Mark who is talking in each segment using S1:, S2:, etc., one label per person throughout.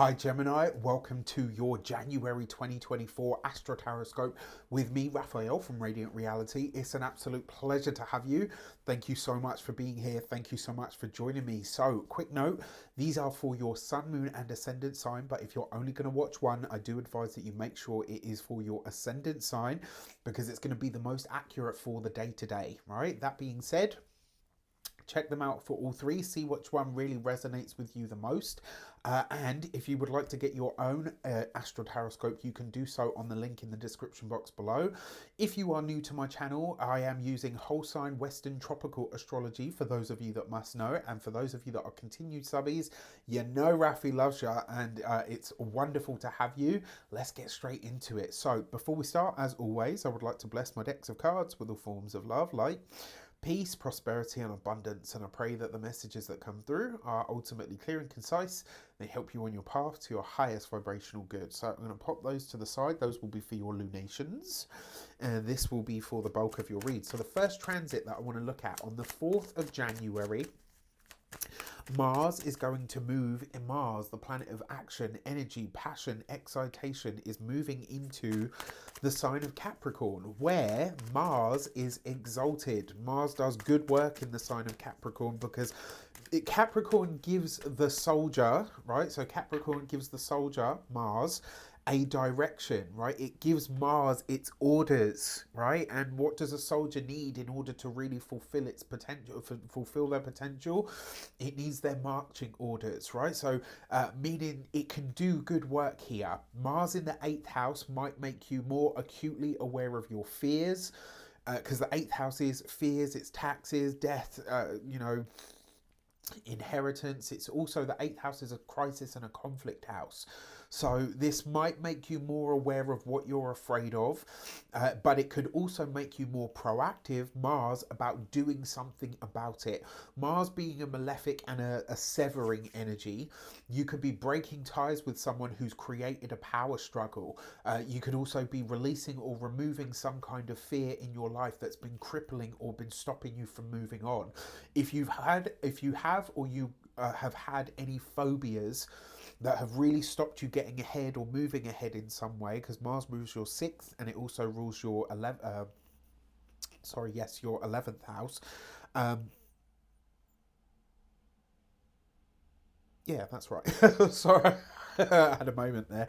S1: Hi Gemini, welcome to your January 2024 Astro Tarotscope with me, Raphael from Radiant Reality. It's an absolute pleasure to have you. Thank you so much for being here. Thank you so much for joining me. So, quick note, these are for your Sun, Moon and Ascendant sign, but if you're only going to watch one, I do advise that you make sure it is for your Ascendant sign because it's going to be the most accurate for the day to day, right? That being said, check them out for all three, see which one really resonates with you the most. And if you would like to get your own Astro Tarotscope, you can do so on the link in the description box below. If you are new to my channel, I am using whole sign Western tropical astrology for those of you that must know, and for those of you that are continued subbies, you know Rafi loves you, and it's wonderful to have you. Let's get straight into it. So before we start, as always, I would like to bless my decks of cards with all forms of love, light, peace, prosperity and abundance, and I pray that the messages that come through are ultimately clear and concise. They help you on your path to your highest vibrational good. So I'm going to pop those to the side. Those will be for your lunations, and this will be for the bulk of your read. So the first transit that I want to look at on the 4th of January, Mars is going to move. In Mars, the planet of action, energy, passion, excitation, is moving into the sign of Capricorn, where Mars is exalted. Mars does good work in the sign of Capricorn because Capricorn gives the soldier, right? So Capricorn gives the soldier, Mars, a direction, right? It gives Mars its orders, right? And what does a soldier need in order to really fulfill its potential, fulfill their potential? It needs their marching orders, right? So meaning it can do good work here. Mars in the 8th house might make you more acutely aware of your fears, because the 8th house is fears, it's taxes, death, inheritance. It's also the 8th house is a crisis and a conflict house, so this might make you more aware of what you're afraid of, but it could also make you more proactive, Mars, about doing something about it. Mars being a malefic and a severing energy, you could be breaking ties with someone who's created a power struggle. You could also be releasing or removing some kind of fear in your life that's been crippling or been stopping you from moving on. If you have had any phobias that have really stopped you getting ahead or moving ahead in some way, because Mars moves your 6th and it also rules your 11th, your 11th house. Yeah, that's right. Sorry, I had a moment there.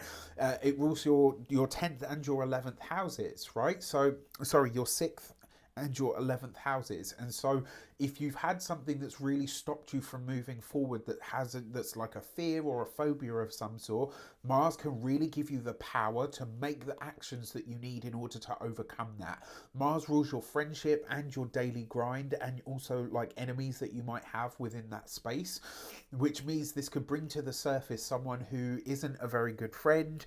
S1: It rules your 10th and your 11th houses, right? So, sorry, your 6th and your 11th houses. And so if you've had something that's really stopped you from moving forward, that's like a fear or a phobia of some sort, Mars can really give you the power to make the actions that you need in order to overcome that. Mars rules your friendship and your daily grind, and also like enemies that you might have within that space, which means this could bring to the surface someone who isn't a very good friend,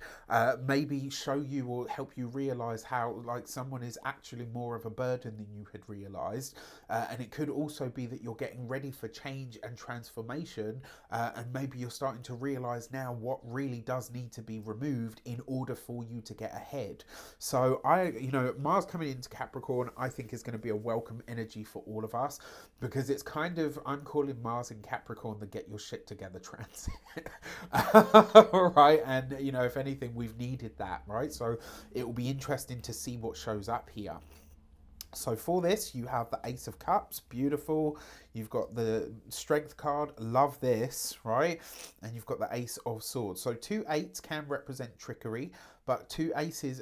S1: maybe show you or help you realize how like someone is actually more of a burden than you had realized. And it could also be that you're getting ready for change and transformation, and maybe you're starting to realize now what really does need to be removed in order for you to get ahead. So Mars coming into Capricorn, I think is going to be a welcome energy for all of us, because it's kind of, I'm calling Mars in Capricorn the get your shit together transit. Right, and if anything, we've needed that, right? So it will be interesting to see what shows up here. So for this, you have the Ace of Cups, beautiful. You've got the Strength card, love this, right? And you've got the Ace of Swords. So 2 8s can represent trickery, but 2 aces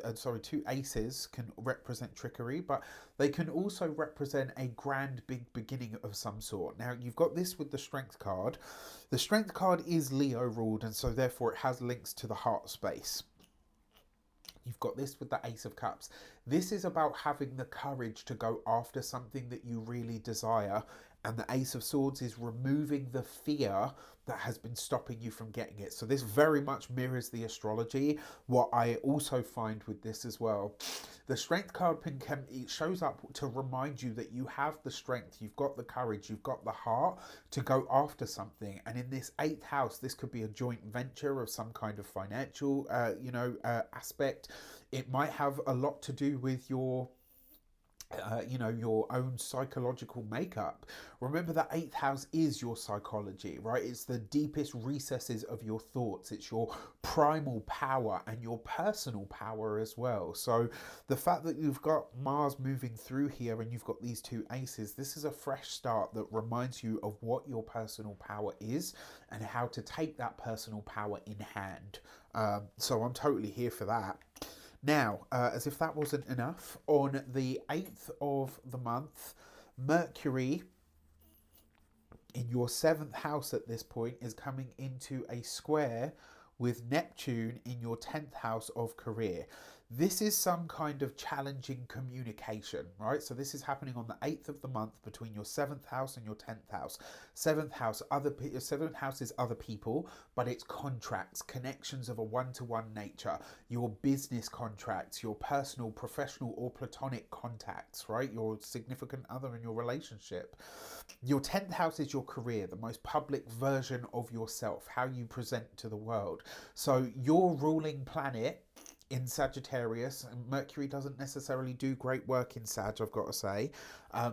S1: can represent trickery, but they can also represent a grand big beginning of some sort. Now you've got this with the Strength card. The Strength card is Leo ruled, and so therefore it has links to the heart space. You've got this with the Ace of Cups. This is about having the courage to go after something that you really desire. And the Ace of Swords is removing the fear that has been stopping you from getting it. So this very much mirrors the astrology. What I also find with this as well, the Strength card it shows up to remind you that you have the strength, you've got the courage, you've got the heart to go after something. And in this 8th house, this could be a joint venture of some kind of financial, aspect. It might have a lot to do with your you know, your own psychological makeup. Remember that eighth house is your psychology, right? It's the deepest recesses of your thoughts. It's your primal power and your personal power as well. So the fact that you've got Mars moving through here and you've got these two aces, this is a fresh start that reminds you of what your personal power is and how to take that personal power in hand. So I'm totally here for that. Now, as if that wasn't enough, on the 8th of the month, Mercury in your 7th house at this point is coming into a square with Neptune in your 10th house of career. This is some kind of challenging communication, right? So this is happening on the 8th of the month between your 7th house and your 10th house. 7th house, 7th house is other people, but it's contracts, connections of a one-to-one nature, your business contracts, your personal, professional, or platonic contacts, right? Your significant other in your relationship. Your 10th house is your career, the most public version of yourself, how you present to the world. So your ruling planet in Sagittarius, and Mercury doesn't necessarily do great work in Sag, I've got to say.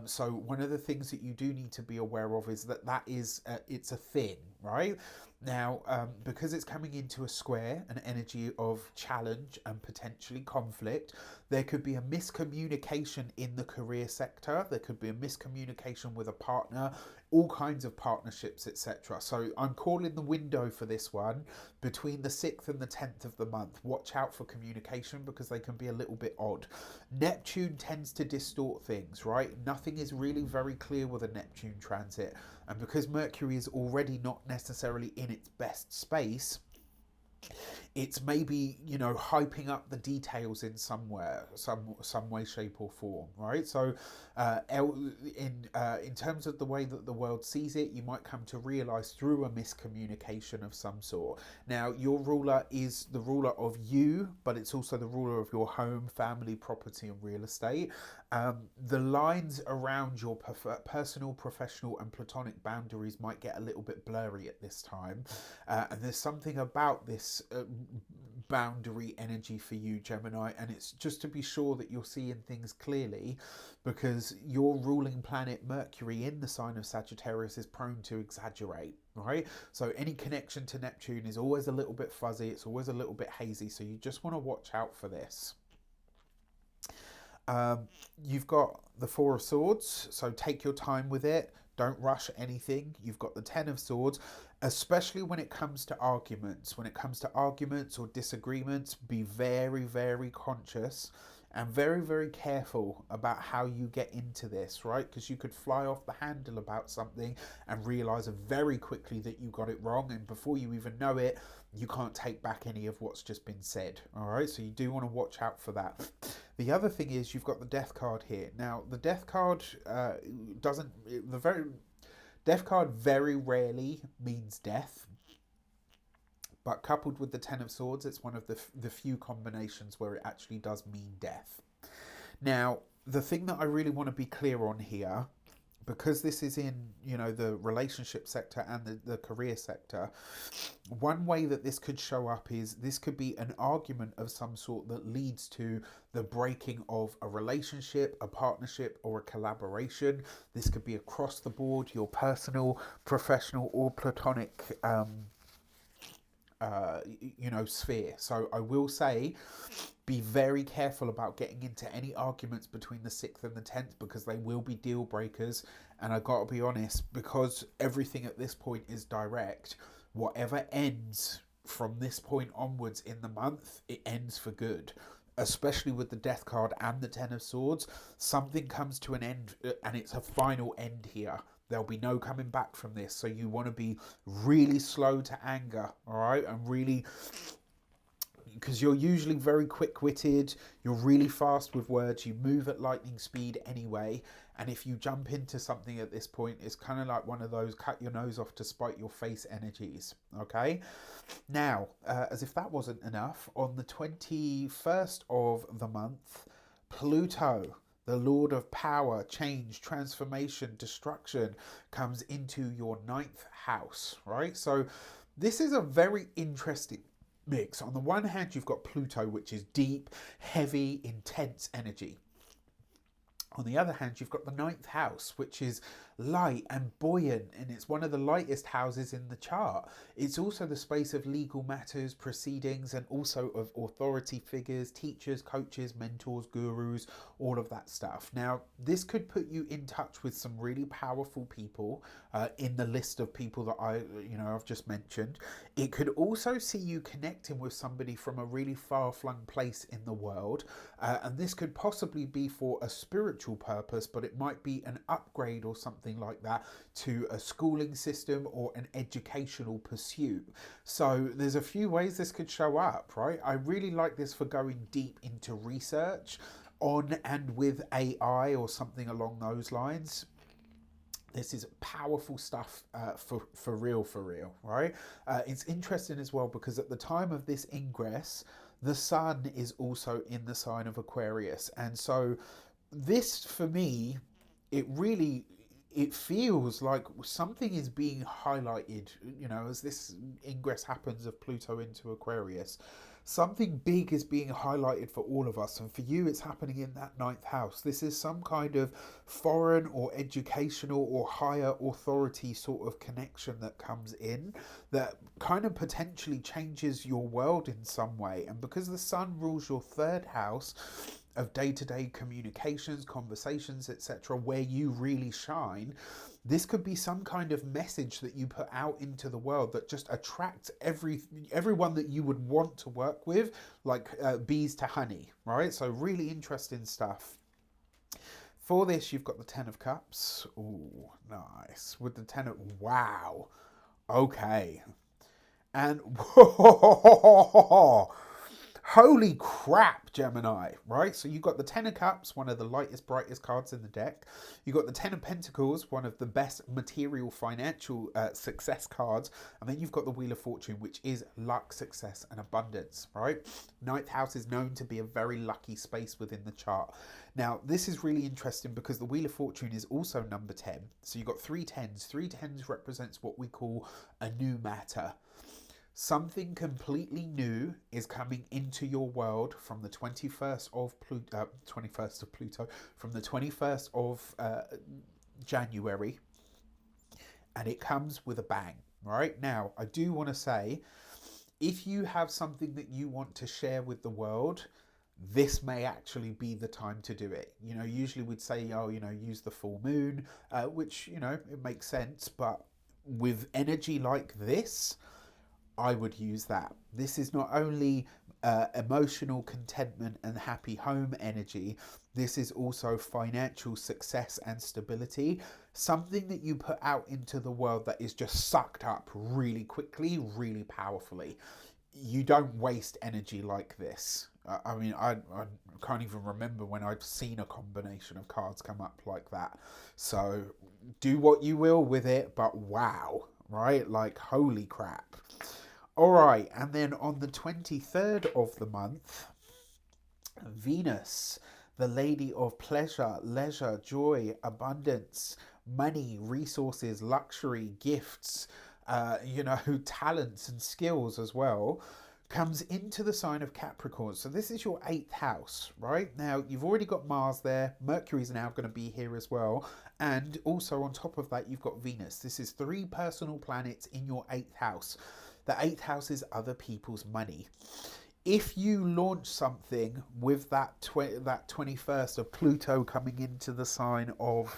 S1: So one of the things that you do need to be aware of is that is it's a thing, right? Now, because it's coming into a square, an energy of challenge and potentially conflict, there could be a miscommunication in the career sector. There could be a miscommunication with a partner, all kinds of partnerships, etc. So I'm calling the window for this one between the 6th and the 10th of the month. Watch out for communication because they can be a little bit odd. Neptune tends to distort things, right? Nothing is really very clear with a Neptune transit. And because Mercury is already not necessarily in its best space, it's maybe, you know, hyping up the details in somewhere, some way, shape, or form, right? So in terms of the way that the world sees it, you might come to realize through a miscommunication of some sort. Now, your ruler is the ruler of you, but it's also the ruler of your home, family, property, and real estate. The lines around your personal, professional, and platonic boundaries might get a little bit blurry at this time. And there's something about this boundary energy for you, Gemini, and it's just to be sure that you're seeing things clearly, because your ruling planet Mercury in the sign of Sagittarius is prone to exaggerate, right? So any connection to Neptune is always a little bit fuzzy, it's always a little bit hazy, so you just want to watch out for this. You've got the Four of Swords, so take your time with it. Don't rush anything. You've got the Ten of Swords, especially when it comes to arguments. When it comes to arguments or disagreements, be very, very conscious and very, very careful about how you get into this, right? Because you could fly off the handle about something and realize very quickly that you got it wrong. And before you even know it, you can't take back any of what's just been said. All right, so you do want to watch out for that. The other thing is you've got the Death card here. Now, the Death card Death card very rarely means death, but coupled with the Ten of Swords, it's one of the few combinations where it actually does mean death. Now, the thing that I really want to be clear on here, because this is in, you know, the relationship sector and the career sector, one way that this could show up is this could be an argument of some sort that leads to the breaking of a relationship, a partnership, or a collaboration. This could be across the board, your personal, professional, or platonic sphere. So I will say, be very careful about getting into any arguments between the 6th and the 10th, because they will be deal breakers. And I got to be honest, because everything at this point is direct, whatever ends from this point onwards in the month, it ends for good. Especially with the Death card and the Ten of Swords, something comes to an end, and it's a final end here. There'll be no coming back from this. So you want to be really slow to anger, all right? And really, because you're usually very quick-witted, you're really fast with words, you move at lightning speed anyway. And if you jump into something at this point, it's kind of like one of those cut your nose off to spite your face energies, okay? Now, as if that wasn't enough, on the 21st of the month, Pluto, the Lord of power, change, transformation, destruction, comes into your 9th house, right? So this is a very interesting mix. On the one hand, you've got Pluto, which is deep, heavy, intense energy. On the other hand, you've got the ninth house, which is light and buoyant, and it's one of the lightest houses in the chart. It's also the space of legal matters, proceedings, and also of authority figures, teachers, coaches, mentors, gurus, all of that stuff. Now, this could put you in touch with some really powerful people in the list of people that I've just mentioned. It could also see you connecting with somebody from a really far-flung place in the world, and this could possibly be for a spiritual purpose, but it might be an upgrade or something like that to a schooling system or an educational pursuit. So there's a few ways this could show up, right? I really like this for going deep into research on and with AI or something along those lines. This is powerful stuff for real, right? It's interesting as well because at the time of this ingress, the sun is also in the sign of Aquarius. And so this, for me, it feels like something is being highlighted, as this ingress happens of Pluto into Aquarius. Something big is being highlighted for all of us, and for you it's happening in that ninth house. This is some kind of foreign or educational or higher authority sort of connection that comes in that kind of potentially changes your world in some way. And because the sun rules your third house of day-to-day communications, conversations, etc., where you really shine, this could be some kind of message that you put out into the world that just attracts everyone that you would want to work with, like bees to honey, right? So really interesting stuff. For this, you've got the Ten of Cups. Ooh, nice. With the Ten of... Wow. Okay. And... Holy crap, Gemini, right? So you've got the Ten of Cups, one of the lightest, brightest cards in the deck. You've got the Ten of Pentacles, one of the best material, financial success cards. And then you've got the Wheel of Fortune, which is luck, success, and abundance, right? Ninth house is known to be a very lucky space within the chart. Now, this is really interesting because the Wheel of Fortune is also number 10. So you've got 3 10s. 3 10s represents what we call a new matter. Something completely new is coming into your world from the 21st of Pluto, from the 21st of January, and it comes with a bang. Right now, I do want to say, if you have something that you want to share with the world, this may actually be the time to do it. Usually we'd say, use the full moon, which, it makes sense, but with energy like this, I would use that. This is not only emotional contentment and happy home energy, this is also financial success and stability. Something that you put out into the world that is just sucked up really quickly, really powerfully. You don't waste energy like this. I mean, I can't even remember when I've seen a combination of cards come up like that. So do what you will with it, but wow, right? Like, holy crap. All right, and then on the 23rd of the month, Venus, the lady of pleasure, leisure, joy, abundance, money, resources, luxury, gifts, talents and skills as well, comes into the sign of Capricorn. So this is your 8th house, right? Now, you've already got Mars there. Mercury's now going to be here as well. And also on top of that, you've got Venus. This is 3 personal planets in your 8th house. The 8th house is other people's money. If you launch something with that 21st of Pluto coming into the sign of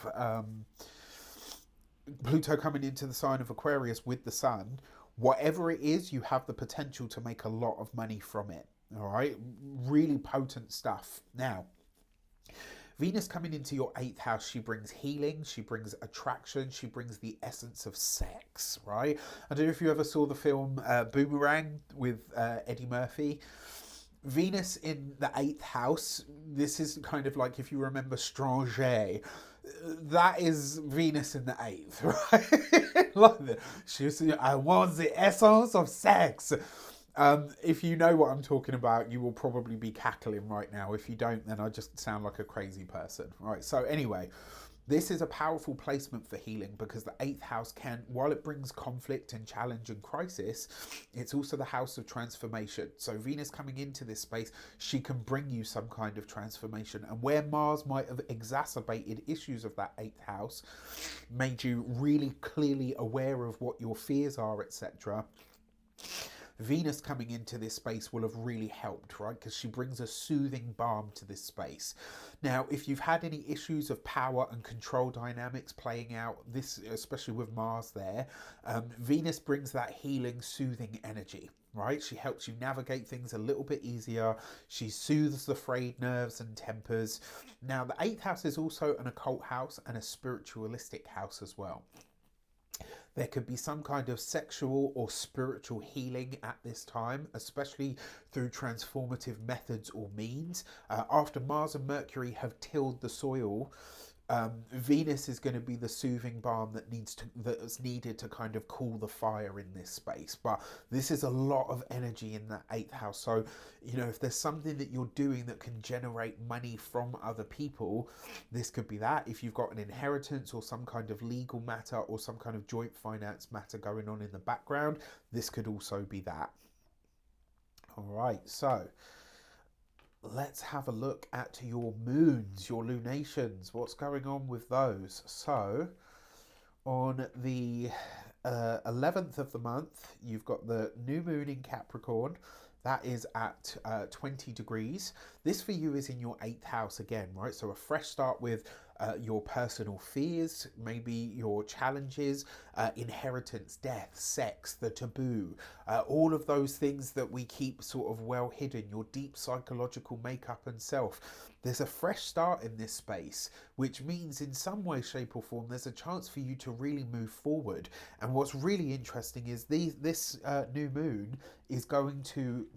S1: Aquarius with the sun, whatever it is, you have the potential to make a lot of money from it. All right, really potent stuff. Now, Venus coming into your 8th house, she brings healing, she brings attraction, she brings the essence of sex, right? I don't know if you ever saw the film Boomerang with Eddie Murphy. Venus in the 8th house, this is kind of like, if you remember Stranger, that is Venus in the 8th, right? Like she was, I want the essence of sex. If you know what I'm talking about, you will probably be cackling right now. If you don't, then I just sound like a crazy person. Right, so anyway, This is a powerful placement for healing because the 8th house can, while it brings conflict and challenge and crisis, it's also the house of transformation. So Venus coming into this space, she can bring you some kind of transformation. And where Mars might have exacerbated issues of that 8th house, made you really clearly aware of what your fears are, etc., Venus coming into this space will have really helped, right? Because she brings a soothing balm to this space. Now, if you've had any issues of power and control dynamics playing out, this, especially with Mars there, Venus brings that healing, soothing energy, right? She helps you navigate things a little bit easier. She soothes the frayed nerves and tempers. Now, the 8th house is also an occult house and a spiritualistic house as well. There could be some kind of sexual or spiritual healing at this time, especially through transformative methods or means. After Mars and Mercury have tilled the soil, Venus is going to be the soothing balm that's needed to kind of cool the fire in this space. But this is a lot of energy in that 8th house. So, you know, if there's something that you're doing that can generate money from other people, this could be that. If you've got an inheritance or some kind of legal matter or some kind of joint finance matter going on in the background, this could also be that. All right, so let's have a look at your moons, your lunations. What's going on with those? So on the 11th of the month, you've got the new moon in Capricorn. That is at 20 degrees. This for you is in your 8th house again, right? So a fresh start with your personal fears, maybe your challenges, inheritance, death, sex, the taboo, all of those things that we keep sort of well hidden, your deep psychological makeup and self. There's a fresh start in this space, which means in some way, shape or form, there's a chance for you to really move forward. And what's really interesting is this new moon is going to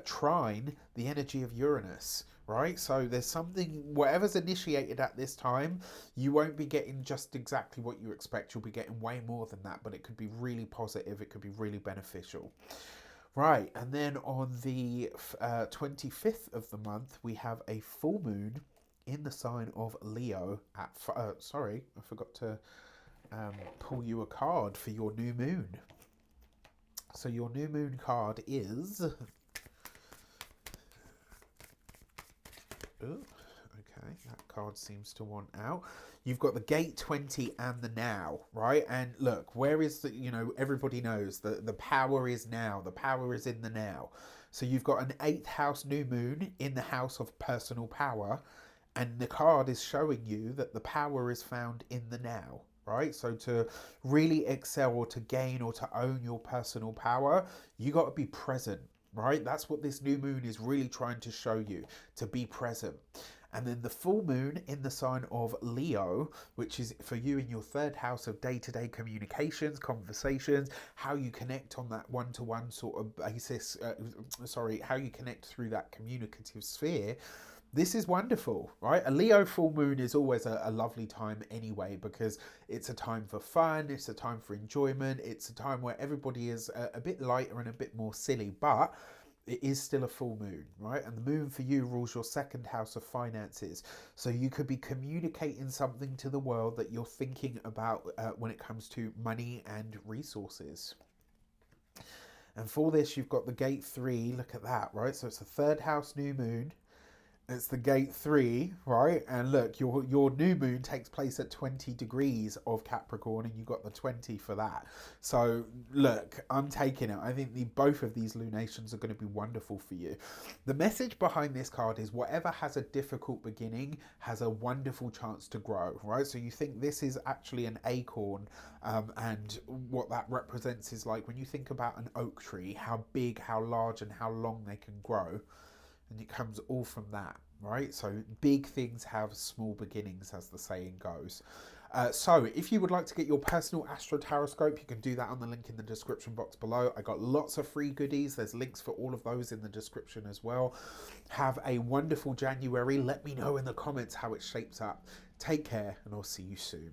S1: trine the energy of Uranus, right? So there's something, whatever's initiated at this time, you won't be getting just exactly what you expect. You'll be getting way more than that, but it could be really positive. It could be really beneficial. Right, and then on the 25th of the month, we have a full moon in the sign of Leo at, sorry, I forgot to pull you a card for your new moon. So your new moon card is... Oh, okay, that card seems to want out. You've got the gate 20 and the now, right? And look, where is the, you know, everybody knows that the power is now. The power is in the now. So you've got an 8th house new moon in the house of personal power. And the card is showing you that the power is found in the now, right? So to really excel or to gain or to own your personal power, you got to be present. Right? That's what this new moon is really trying to show you, to be present. And then the full moon in the sign of Leo, which is for you in your 3rd house of day-to-day communications, conversations, how you connect on that one-to-one sort of basis, how you connect through that communicative sphere. This is wonderful, right? A Leo full moon is always a lovely time anyway, because it's a time for fun, it's a time for enjoyment, it's a time where everybody is a bit lighter and a bit more silly, but it is still a full moon, right? And the moon for you rules your 2nd house of finances. So you could be communicating something to the world that you're thinking about when it comes to money and resources. And for this, you've got the gate 3, look at that, right? So it's the 3rd house new moon. It's the gate 3, right? And look, your new moon takes place at 20 degrees of Capricorn, and you got the 20 for that. So look, I'm taking it. I think both of these lunations are going to be wonderful for you. The message behind this card is whatever has a difficult beginning has a wonderful chance to grow, right? So you think this is actually an acorn, and what that represents is like when you think about an oak tree, how big, how large, and how long they can grow. And it comes all from that, right? So big things have small beginnings, as the saying goes. So if you would like to get your personal Astro Tarotscope, you can do that on the link in the description box below. I got lots of free goodies. There's links for all of those in the description as well. Have a wonderful January. Let me know in the comments how it shapes up. Take care, and I'll see you soon.